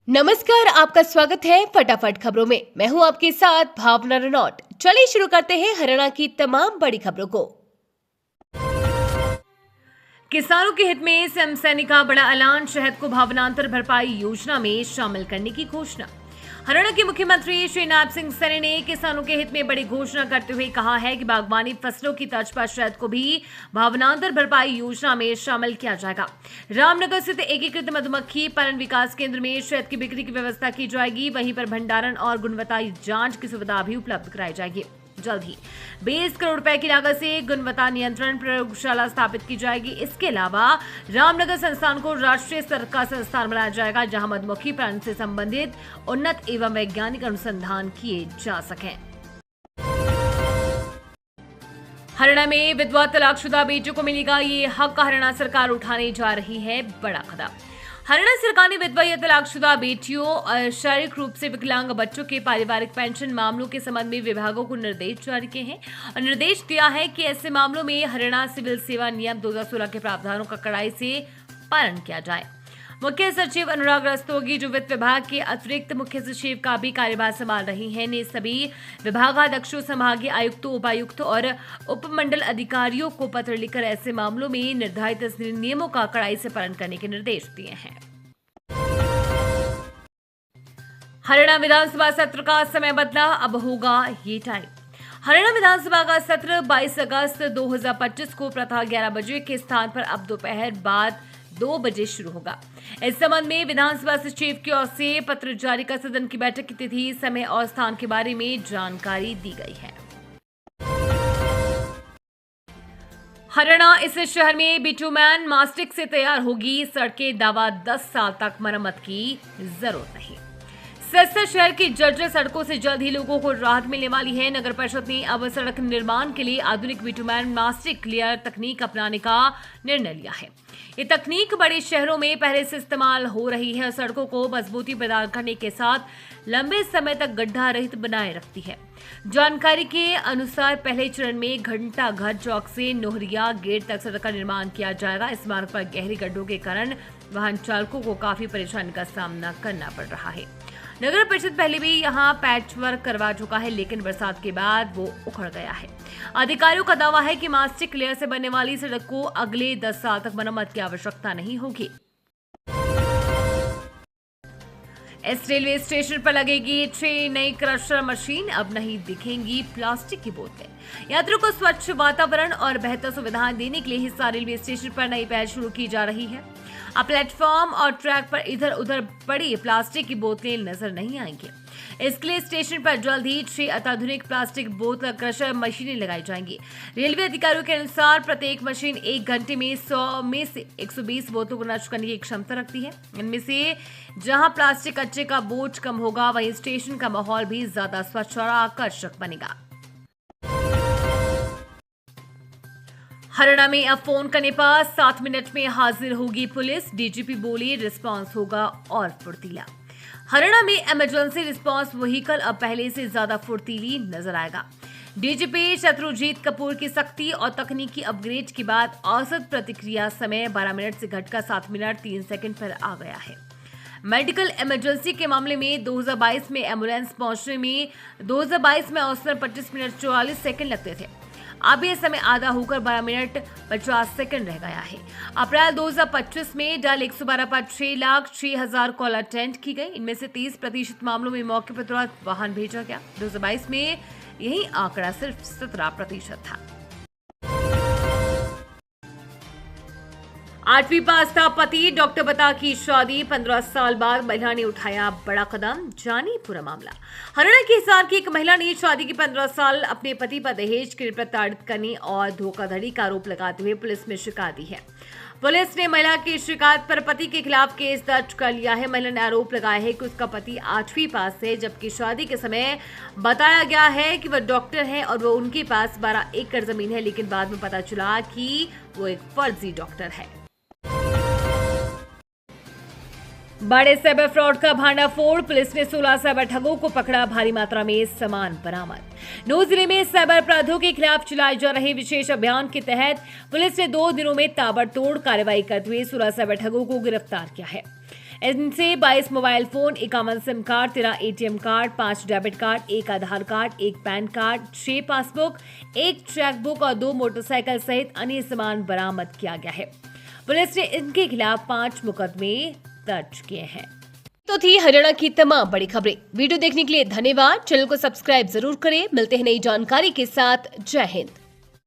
नमस्कार, आपका स्वागत है फटाफट खबरों में। मैं हूं आपके साथ भावना रनौट। चलिए शुरू करते हैं हरियाणा की तमाम बड़ी खबरों को। किसानों के हित में सीएम सैनी का बड़ा ऐलान, शहद को भावनांतर भरपाई योजना में शामिल करने की घोषणा। हरियाणा के मुख्यमंत्री श्री नायब सिंह सैनी ने किसानों के हित में बड़ी घोषणा करते हुए कहा है कि बागवानी फसलों की तर्ज पर शहद को भी भावनांतर भरपाई योजना में शामिल किया जाएगा। रामनगर स्थित एकीकृत मधुमक्खी पालन विकास केंद्र में शहद की बिक्री की व्यवस्था की जाएगी। वहीं पर भंडारण और गुणवत्ता जांच की सुविधा भी उपलब्ध कराई जाएगी। जल्द ही 20 करोड़ रुपए की लागत से गुणवत्ता नियंत्रण प्रयोगशाला स्थापित की जाएगी। इसके अलावा रामनगर संस्थान को राष्ट्रीय स्तर का संस्थान बनाया जाएगा, जहां मधुमक्खी पालन से संबंधित उन्नत एवं वैज्ञानिक अनुसंधान किए जा सकें। हरियाणा में विधवा तलाकशुदा बेटियों को मिलेगा ये हक, हरियाणा सरकार उठाने जा रही है बड़ा कदम। हरियाणा सरकार ने विधवा या तलाकशुदा बेटियों और शारीरिक रूप से विकलांग बच्चों के पारिवारिक पेंशन मामलों के संबंध में विभागों को निर्देश जारी किए हैं और निर्देश दिया है कि ऐसे मामलों में हरियाणा सिविल सेवा नियम 2016 के प्रावधानों का कड़ाई से पालन किया जाए। मुख्य सचिव अनुराग रस्तोगी, जो वित्त विभाग के अतिरिक्त मुख्य सचिव का भी कार्यभार संभाल रही हैं, ने सभी विभागाध्यक्षों, संभागीय आयुक्तों, उपायुक्तों और उपमंडल अधिकारियों को पत्र लिखकर ऐसे मामलों में निर्धारित नियमों का कड़ाई से पालन करने के निर्देश दिए हैं। हरियाणा विधानसभा सत्र का समय बदला, अब होगा ये टाइम। हरियाणा विधानसभा का सत्र 22 अगस्त 2025 को प्रातः 11 बजे के स्थान पर अब दोपहर बाद 2 बजे शुरू होगा। इस संबंध में विधानसभा सचिव की ओर से पत्र जारी कर सदन की बैठक की तिथि, समय और स्थान के बारे में जानकारी दी गई है। हरियाणा इस शहर में बिटुमेन मास्टिक से तैयार होगी सड़कें, दावा 10 साल तक मरम्मत की जरूरत नहीं। सिरसा शहर की जर्जर सड़कों से जल्द ही लोगों को राहत मिलने वाली है। नगर परिषद ने अब सड़क निर्माण के लिए आधुनिक बिटुमेन मास्टिक लेयर तकनीक अपनाने का निर्णय लिया है। ये तकनीक बड़े शहरों में पहले से इस्तेमाल हो रही है और सड़कों को मजबूती प्रदान करने के साथ लंबे समय तक गड्ढा रहित बनाए रखती है। जानकारी के अनुसार पहले चरण में घंटा घर चौक से नोहरिया गेट तक सड़क का निर्माण किया जाएगा। इस मार्ग पर गहरे गड्ढों के कारण वाहन चालकों को काफी परेशानी का सामना करना पड़ रहा है। नगर परिषद पहले भी यहां पैच वर्क करवा चुका है, लेकिन बरसात के बाद वो उखड़ गया है। अधिकारियों का दावा है कि मास्टिक लेयर से बनने वाली सड़क को अगले 10 साल तक मरम्मत की आवश्यकता नहीं होगी। इस रेलवे स्टेशन पर लगेगी 6 नई क्रशर मशीन, अब नहीं दिखेंगी प्लास्टिक की बोतलें। यात्रियों को स्वच्छ वातावरण और बेहतर सुविधाएं देने के लिए हिस्सा रेलवे स्टेशन पर नई पहल शुरू की जा रही है। अब प्लेटफॉर्म और ट्रैक पर इधर उधर पड़ी प्लास्टिक की बोतलें नजर नहीं आएंगी। इसके लिए स्टेशन पर जल्द ही 6 अत्याधुनिक प्लास्टिक बोतल क्रशर मशीनें लगाई जाएंगी। रेलवे अधिकारियों के अनुसार प्रत्येक मशीन 1 घंटे में 100 में से 120 बोतलों को नष्ट करने की क्षमता रखती है। इनमें से जहां प्लास्टिक कचरे का बोझ कम होगा, वहीं स्टेशन का माहौल भी ज्यादा स्वच्छ और आकर्षक बनेगा। हरियाणा में अब फोन करने पर 7 मिनट में हाजिर होगी पुलिस, डीजीपी बोले रिस्पांस होगा और फुर्तीला। हरियाणा में इमरजेंसी रिस्पांस व्हीकल अब पहले से ज्यादा फुर्तीली नजर आएगा। डीजीपी शत्रुजीत कपूर की सख्ती और तकनीकी अपग्रेड के बाद औसत प्रतिक्रिया समय 12 मिनट से घटकर 7 मिनट 3 सेकंड पर आ गया है। मेडिकल इमरजेंसी के मामले में 2022 में एम्बुलेंस पहुंचने में 2022 में औसतन 25 मिनट 44 सेकंड लगते थे। अब यह समय आधा होकर 12 मिनट 50 सेकंड रह गया है। अप्रैल 2025 में डायल 112 पर 6,06,000 कॉल अटेंड की गई। इनमें से 30% मामलों में मौके पर तुरंत वाहन भेजा गया। 2022 में यही आंकड़ा सिर्फ 17% था। 8वीं पास था पति, डॉक्टर बता की शादी, 15 साल बाद महिला ने उठाया बड़ा कदम, जानी पूरा मामला। हरियाणा के हिसार की एक महिला ने शादी के 15 साल अपने पति पर दहेज के लिए प्रताड़ित करने और धोखाधड़ी का आरोप लगाते हुए पुलिस में शिकायत दी है। पुलिस ने महिला की शिकायत पर पति के खिलाफ केस दर्ज कर लिया है। महिला ने आरोप लगाया है कि उसका पति 8वीं पास है, जबकि शादी के समय बताया गया है कि वह डॉक्टर है और वो उनके पास 12 एकड़ जमीन है, लेकिन बाद में पता चला कि वो एक फर्जी डॉक्टर है। बड़े साइबर फ्रॉड का भांडाफोड़, पुलिस ने 16 साइबर ठगों को पकड़ा, भारी मात्रा में सामान बरामद। नूंह जिले में साइबर अपराधों के खिलाफ चलाए जा रहे विशेष अभियान के तहत पुलिस ने 2 दिनों में ताबड़तोड़ कार्रवाई करते हुए 16 साइबर ठगों को गिरफ्तार किया है। इनसे 22 mobile phone, 51 SIM card, 13 ATM card, 5 debit card, 1 Aadhaar card, 1 PAN card, 6 passbook, 1 chequebook और 2 मोटरसाइकिल सहित अन्य सामान बरामद किया गया है। पुलिस ने इनके खिलाफ 5 मुकदमे दर्ज किए हैं। तो थी हरियाणा की तमाम बड़ी खबरें। वीडियो देखने के लिए धन्यवाद। चैनल को सब्सक्राइब जरूर करें। मिलते हैं नई जानकारी के साथ। जय हिंद।